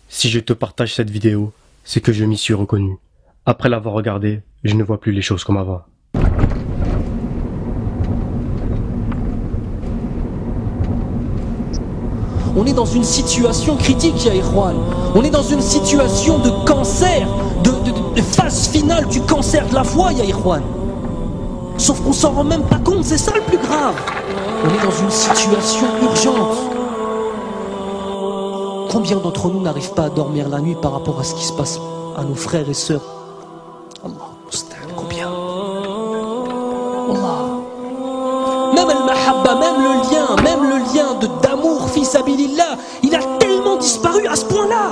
Si je te partage cette vidéo, c'est que je m'y suis reconnu. Après l'avoir regardée, je ne vois plus les choses comme avant. On est dans une situation critique, ya Ikhwan. On est dans une situation de cancer, de phase finale du cancer de la foi, ya Ikhwan. Sauf qu'on s'en rend même pas compte, c'est ça le plus grave. On est dans une situation urgente. Combien d'entre nous n'arrivent pas à dormir la nuit par rapport à ce qui se passe à nos frères et sœurs? Allah, combien? Allah. Même al-mahabba, même le lien d'amour, fils abilillah, il a tellement disparu à ce point-là.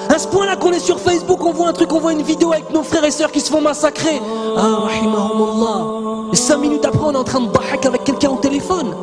À ce point-là qu'on est sur Facebook, on voit un truc, on voit une vidéo avec nos frères et sœurs qui se font massacrer. Ah, rahimahumullah. Et 5 minutes après, on est en train de bahak avec quelqu'un au téléphone.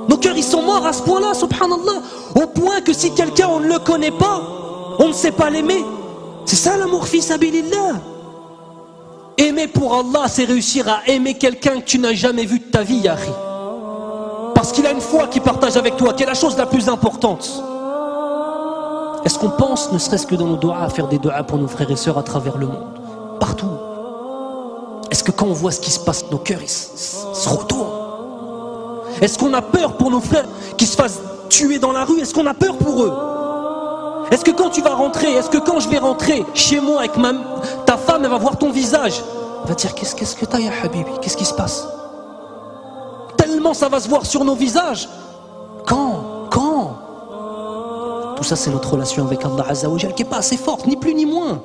Nos cœurs, ils sont morts à ce point-là, subhanallah. Au point que si quelqu'un, on ne le connaît pas, on ne sait pas l'aimer. C'est ça l'amour, fils abilillah. Aimer pour Allah, c'est réussir à aimer quelqu'un que tu n'as jamais vu de ta vie, Yahri. Parce qu'il a une foi qu'il partage avec toi, qui est la chose la plus importante. Est-ce qu'on pense, ne serait-ce que dans nos doigts, à faire des doigts pour nos frères et sœurs à travers le monde? Partout. Est-ce que quand on voit ce qui se passe, nos cœurs ils se retournent? Est-ce qu'on a peur pour nos frères qui se fassent tuer dans la rue? Est-ce qu'on a peur pour eux? Est-ce que quand tu vas rentrer, est-ce que quand je vais rentrer chez moi avec ta femme, elle va voir ton visage, elle va dire qu'est-ce que t'as, ya Habibi? Qu'est-ce qui se passe? Tellement ça va se voir sur nos visages. Quand tout ça, c'est notre relation avec Allah Azza wa Jal qui n'est pas assez forte, ni plus ni moins.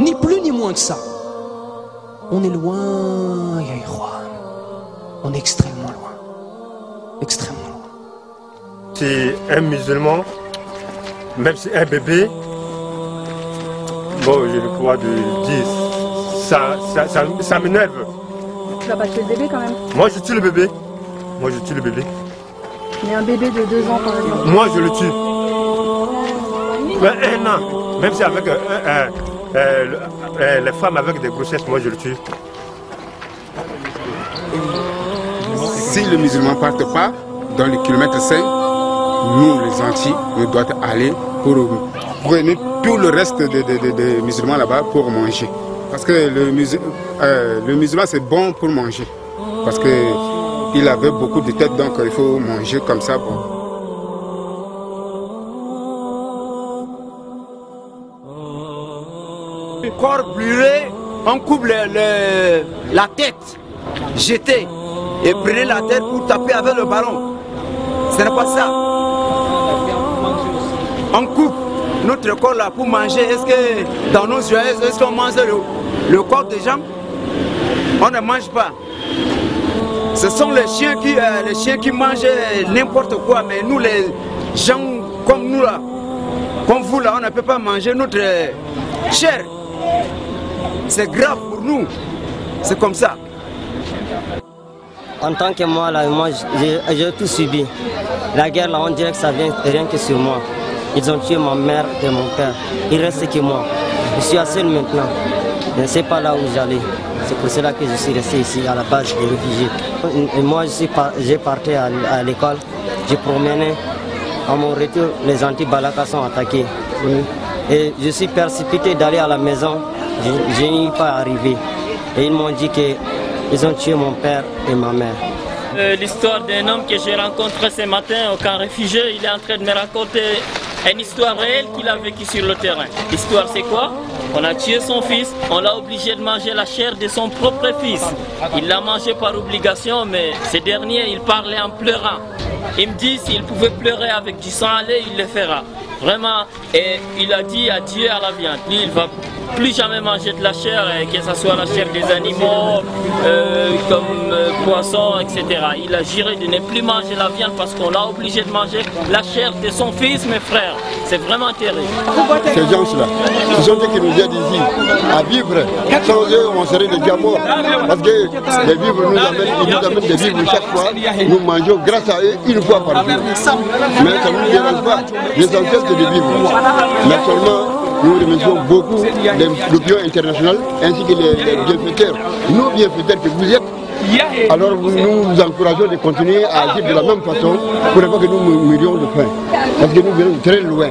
Ni plus ni moins que ça. On est loin, ya Ikhwan. On est extrêmement loin. Extrêmement loin. C'est un musulman, même si un bébé, bon, j'ai le pouvoir de dire, ça m'énerve. Tu vas pas tuer le bébé quand même? Moi, je tue le bébé. Moi, je tue le bébé. Mais un bébé de 2 ans, par exemple. Moi, je le tue. Mais 1 an, même si avec les femmes avec des grossesses, moi, je le tue. Si le musulman ne parte pas dans le kilomètre 5, nous, les Antilles, nous devons aller pour prendre tout le reste des musulmans là-bas pour manger. Parce que le musulman, c'est bon pour manger. Parce qu'il avait beaucoup de têtes, donc il faut manger comme ça. Bon. Le corps brûlé, on coupe la tête, jeter et prenez la tête pour taper avec le ballon. Ce n'est pas ça. On coupe notre corps là pour manger. Est-ce que dans nos yeux, est-ce qu'on mange le corps des gens? On ne mange pas. Ce sont les chiens qui mangent n'importe quoi, mais nous les gens comme nous là, comme vous là, on ne peut pas manger notre chair. C'est grave pour nous. C'est comme ça. En tant que moi, là, j'ai tout subi. La guerre, là, on dirait que ça vient rien que sur moi. Ils ont tué ma mère et mon père. Il reste que moi. Je suis seul maintenant. Je ne sais pas là où j'allais. C'est pour cela que je suis resté ici, à la base des réfugiés. Et moi, j'ai parti à l'école. J'ai promené. À mon retour, les anti-Balaka sont attaqués. Et je suis précipité d'aller à la maison. Je n'y suis pas arrivé. Et ils m'ont dit qu'ils ont tué mon père et ma mère. L'histoire d'un homme que j'ai rencontré ce matin au camp réfugié, il est en train de me raconter une histoire réelle qu'il a vécue sur le terrain. L'histoire c'est quoi? On a tué son fils, on l'a obligé de manger la chair de son propre fils. Il l'a mangé par obligation, mais ce dernier, il parlait en pleurant. Il me dit s'il pouvait pleurer avec du sang à lait, il le fera. Vraiment, et il a dit adieu à la viande. Lui, il ne va plus jamais manger de la chair, que ce soit la chair des animaux, comme poissons, etc. Il a juré de ne plus manger la viande parce qu'on l'a obligé de manger la chair de son fils, mes frères. C'est vraiment terrible. Ces gens-là, ce sont ceux qui nous aident ici à vivre. Sans eux, on serait déjà morts. Parce que les vivres ils nous amènent des vivres chaque fois. Nous mangeons grâce à eux une fois par jour. Mais ça ne nous dérange pas. L'essentiel, c'est de vivre. Mais seulement, nous remercions beaucoup l'opinion internationale ainsi que les bienfaiteurs. Nos bienfaiteurs que vous êtes. Alors nous vous encourageons de continuer à agir de la même façon pour ne pas que nous mourions de faim. Parce que nous venons de très loin.